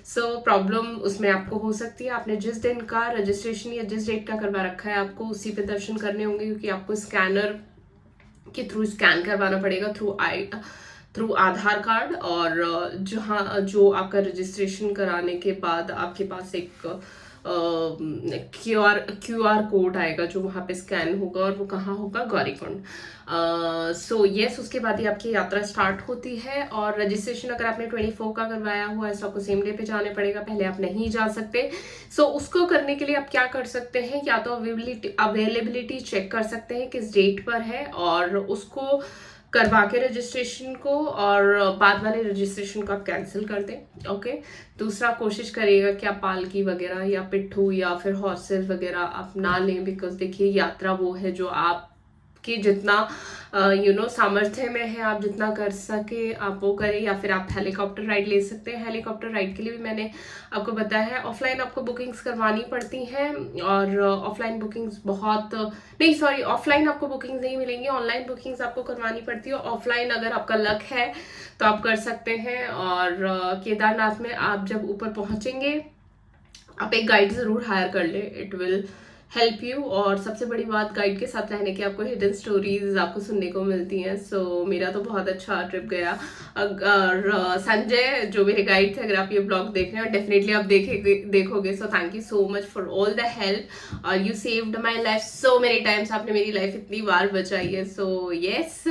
सो प्रॉब्लम उसमें आपको हो सकती है. आपने जिस दिन का रजिस्ट्रेशन या जिस डेट का करवा रखा है आपको उसी पे दर्शन करने होंगे, क्योंकि आपको स्कैनर के थ्रू स्कैन करवाना पड़ेगा थ्रू आधार कार्ड. और जो आपका रजिस्ट्रेशन कराने के बाद आपके पास एक क्यूआर कोड आएगा जो वहाँ पे स्कैन होगा, और वो कहाँ होगा, गौरीकुंड. सो यस, उसके बाद ही आपकी यात्रा स्टार्ट होती है. और रजिस्ट्रेशन अगर आपने 24 का करवाया हुआ है तो आपको सेम डे पे जाने पड़ेगा, पहले आप नहीं जा सकते. सो उसको करने के लिए आप क्या कर सकते हैं, या तो अवेलेबिलिटी चेक कर सकते हैं किस डेट पर है, और उसको करवा के रजिस्ट्रेशन को, और बाद वाले रजिस्ट्रेशन को आप कैंसिल कर दें. ओके. दूसरा, कोशिश करिएगा कि आप पालकी वगैरह या पिट्ठू या फिर हॉर्सेस वगैरह आप ना लें, बिकॉज देखिए यात्रा वो है जो आपके जितना सामर्थ्य में है आप जितना कर सके आप वो करें. या फिर आप हेलीकॉप्टर राइड ले सकते हैं. हेलीकॉप्टर राइड के लिए भी मैंने आपको बताया है, ऑफलाइन आपको बुकिंग्स करवानी पड़ती हैं, और ऑफलाइन बुकिंग्स ऑफलाइन आपको बुकिंग्स नहीं मिलेंगी, ऑनलाइन बुकिंग्स आपको करवानी पड़ती है. ऑफलाइन अगर आपका लक है तो आप कर सकते हैं. और केदारनाथ में आप जब ऊपर पहुंचेंगे आप एक गाइड ज़रूर हायर कर ले, इट विल हेल्प यू. और सबसे बड़ी बात, गाइड के साथ रहने की आपको हिडन स्टोरीज आपको सुनने को मिलती हैं. सो मेरा तो बहुत अच्छा ट्रिप गया. अगर संजय जो मेरे गाइड थे, अगर आप ये ब्लॉग देख रहे हैं डेफिनेटली आप देखोगे. So thank you so much for all the help. You saved my life so many times. आपने मेरी लाइफ इतनी बार बचाई है. सो येस,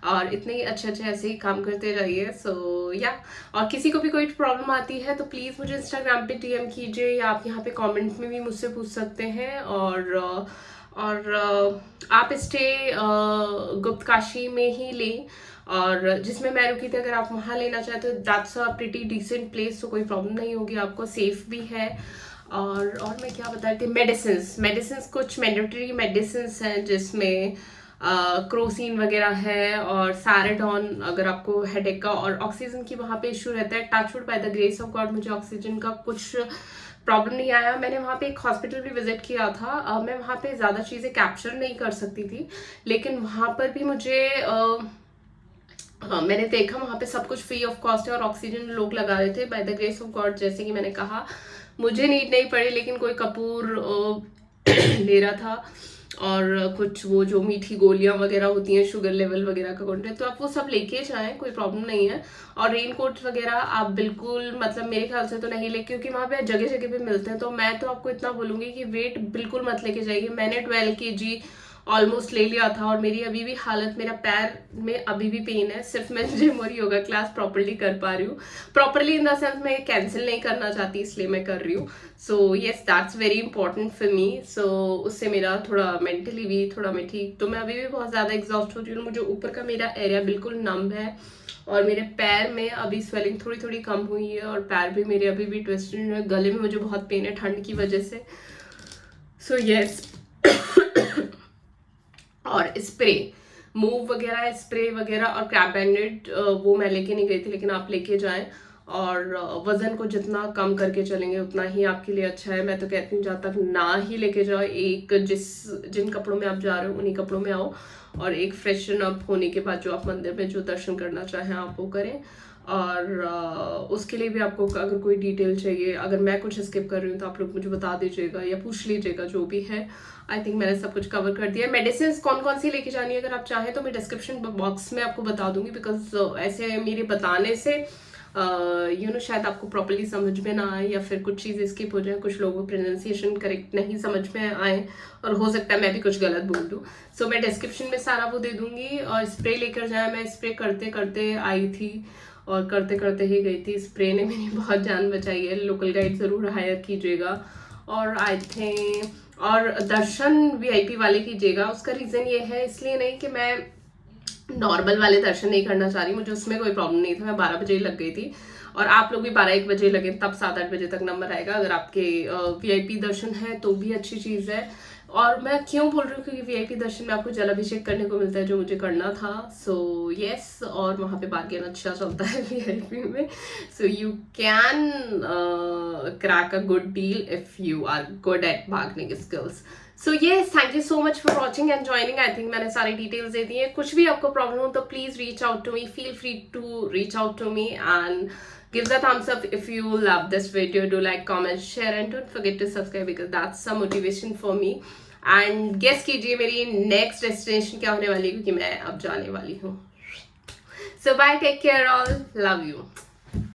और इतने ही अच्छे ऐसे ही काम करते रहिए. सो या, और किसी को भी कोई प्रॉब्लम आती है तो प्लीज़ मुझे इंस्टाग्राम पे DM कीजिए, या आप यहाँ पे कमेंट में भी मुझसे पूछ सकते हैं. और आप स्टे गुप्तकाशी में ही लें, और जिसमें मैं रुकी थी अगर आप वहाँ लेना चाहते हो that's a pretty decent place. तो कोई प्रॉब्लम नहीं होगी आपको, सेफ भी है. और मैं क्या बता रही थी, मेडिसिन कुछ मैंडेटरी मेडिसिन हैं जिसमें क्रोसिन वगैरह है, और सैराडॉन अगर आपको हेडेक का. और ऑक्सीजन की वहाँ पे इशू रहता है. Touch wood by the grace of God मुझे ऑक्सीजन का कुछ प्रॉब्लम नहीं आया. मैंने वहाँ पे एक हॉस्पिटल भी विजिट किया था. मैं वहाँ पे ज़्यादा चीज़ें कैप्चर नहीं कर सकती थी, लेकिन वहाँ पर भी मुझे मैंने देखा वहाँ पे सब कुछ फ्री ऑफ कॉस्ट है, और ऑक्सीजन लोग लगा रहे थे bye the grace of God. जैसे कि मैंने कहा मुझे नीड नहीं पड़ी, लेकिन कोई कपूर ले रहा था, और कुछ वो जो मीठी गोलियां वगैरह होती हैं शुगर लेवल वगैरह का कंटेंट, तो आप वो सब लेके जाएं, कोई प्रॉब्लम नहीं है. और रेनकोट वगैरह आप बिल्कुल मेरे ख्याल से तो नहीं ले, क्योंकि वहाँ पे जगह जगह पे मिलते हैं. तो मैं तो आपको इतना बोलूँगी कि वेट बिल्कुल मत लेके जाइए. मैंने 12 kg ऑलमोस्ट ले लिया था, और मेरी अभी भी हालत, मेरा पैर में अभी भी पेन है. सिर्फ मैं जिम और योगा क्लास प्रॉपरली कर पा रही हूँ. प्रॉपरली इन द सेंस मैं कैंसिल नहीं करना चाहती, इसलिए मैं कर रही हूँ. So yes, that's very important for me. So उससे मेरा थोड़ा मेंटली भी थोड़ा मैं ठीक. तो मैं अभी भी बहुत ज़्यादा एग्जॉस्ट हो रही हूँ. मुझे ऊपर का मेरा एरिया बिल्कुल नम है, और मेरे पैर में अभी स्वेलिंग थोड़ी थोड़ी कम हुई है, और पैर भी मेरे अभी भी ट्विस्टेड है. गले में मुझे बहुत पेन है ठंड की वजह से. So yes. और स्प्रे मूव वगैरह, स्प्रे वगैरह और क्रैप बैंडेड वो मैं लेके नहीं गई थी, लेकिन आप लेके जाएं और वज़न को जितना कम करके चलेंगे उतना ही आपके लिए अच्छा है। मैं तो कहती हूँ जहाँ तक ना ही लेके जाओ, एक जिन कपड़ों में आप जा रहे हो उन्हीं कपड़ों में आओ, और एक फ्रेशन अप होने के बाद जो आप मंदिर में जो दर्शन करना चाहें आप वो करें। और उसके लिए भी आपको अगर कोई डिटेल चाहिए, अगर मैं कुछ स्किप कर रही हूँ तो आप लोग मुझे बता दीजिएगा या पूछ लीजिएगा, जो भी है। आई थिंक मैंने सब कुछ कवर कर दिया है। मेडिसिन कौन कौन सी लेके जानी है अगर आप चाहें तो मैं डिस्क्रिप्शन बॉक्स में आपको बता दूंगी, बिकॉज ऐसे मेरे बताने से शायद आपको प्रॉपर्ली समझ में ना आए या फिर कुछ चीज़ें स्किप हो जाए, कुछ लोगों को प्रोनाउंसिएशन करेक्ट नहीं समझ में आए, और हो सकता है मैं भी कुछ गलत बोल दूँ। सो मैं डिस्क्रिप्शन में सारा वो दे दूंगी। और स्प्रे लेकर जाए, मैं स्प्रे करते करते आई थी और करते करते ही गई थी। स्प्रे ने मेरी बहुत जान बचाई है। लोकल गाइड ज़रूर हायर कीजिएगा, और आई थिंक और दर्शन VIP वाले कीजिएगा। उसका रीज़न ये है, इसलिए नहीं कि मैं नॉर्मल वाले दर्शन नहीं करना चाह रही, मुझे उसमें कोई प्रॉब्लम नहीं था। मैं 12 बजे ही लग गई थी, और आप लोग भी 12-1 बजे लगे तब 7-8 बजे तक नंबर आएगा। अगर आपके VIP दर्शन है तो भी अच्छी चीज़ है। और मैं क्यों बोल रही हूँ, क्योंकि VIP दर्शन में आपको जलाभिषेक करने को मिलता है, जो मुझे करना था। सो यस, और वहाँ पे बार्गेन अच्छा चलता है VIP में। So you can crack a good deal if you are good at bargaining skills. So yes, thank you so much for watching and joining. I think मैंने सारी डिटेल्स दे दी है। कुछ भी आपको प्रॉब्लम हो तो please reach out to me, feel free to reach out to me, and give the thumbs up if you love this video. Do like, comment, share, and don't forget to subscribe because that's some motivation for me. And guess कीजिए मेरी next destination क्या होने वाली है, क्योंकि मैं अब जाने वाली हूँ। So bye, take care all, love you.